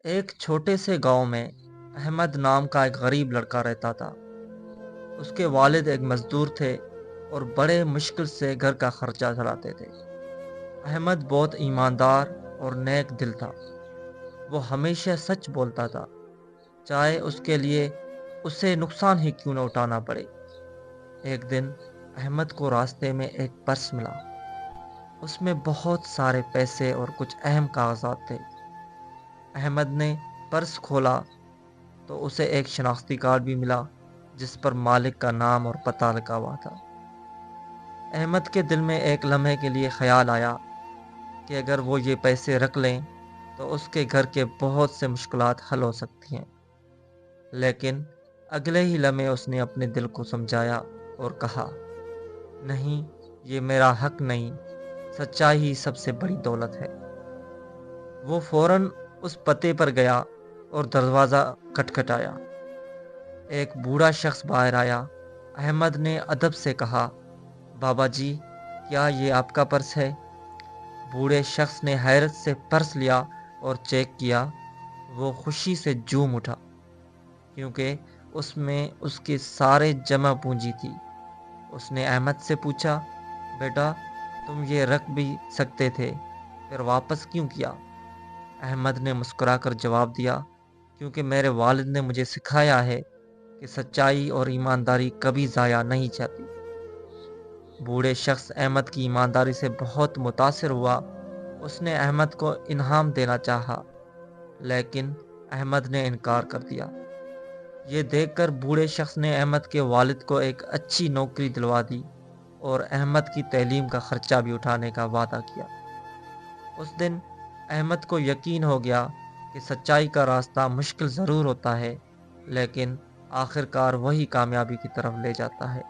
ایک چھوٹے سے گاؤں میں احمد نام کا ایک غریب لڑکا رہتا تھا۔ اس کے والد ایک مزدور تھے اور بڑے مشکل سے گھر کا خرچہ چلاتے تھے۔ احمد بہت ایماندار اور نیک دل تھا۔ وہ ہمیشہ سچ بولتا تھا، چاہے اس کے لیے اسے نقصان ہی کیوں نہ اٹھانا پڑے۔ ایک دن احمد کو راستے میں ایک پرس ملا۔ اس میں بہت سارے پیسے اور کچھ اہم کاغذات تھے۔ احمد نے پرس کھولا تو اسے ایک شناختی کارڈ بھی ملا جس پر مالک کا نام اور پتہ لکھا ہوا تھا۔ احمد کے دل میں ایک لمحے کے لیے خیال آیا کہ اگر وہ یہ پیسے رکھ لیں تو اس کے گھر کے بہت سے مشکلات حل ہو سکتی ہیں۔ لیکن اگلے ہی لمحے اس نے اپنے دل کو سمجھایا اور کہا، نہیں، یہ میرا حق نہیں، سچائی ہی سب سے بڑی دولت ہے۔ وہ فوراً اس پتے پر گیا اور دروازہ کھٹکھٹایا۔ ایک بوڑھا شخص باہر آیا۔ احمد نے ادب سے کہا، بابا جی، کیا یہ آپ کا پرس ہے؟ بوڑھے شخص نے حیرت سے پرس لیا اور چیک کیا۔ وہ خوشی سے جھوم اٹھا کیونکہ اس میں اس کی سارے جمع پونجی تھی۔ اس نے احمد سے پوچھا، بیٹا، تم یہ رکھ بھی سکتے تھے، پھر واپس کیوں کیا؟ احمد نے مسکرا کر جواب دیا، کیونکہ میرے والد نے مجھے سکھایا ہے کہ سچائی اور ایمانداری کبھی ضائع نہیں جاتی۔ بوڑھے شخص احمد کی ایمانداری سے بہت متاثر ہوا۔ اس نے احمد کو انعام دینا چاہا، لیکن احمد نے انکار کر دیا۔ یہ دیکھ کر بوڑھے شخص نے احمد کے والد کو ایک اچھی نوکری دلوا دی اور احمد کی تعلیم کا خرچہ بھی اٹھانے کا وعدہ کیا۔ اس دن احمد کو یقین ہو گیا کہ سچائی کا راستہ مشکل ضرور ہوتا ہے، لیکن آخر کار وہی کامیابی کی طرف لے جاتا ہے۔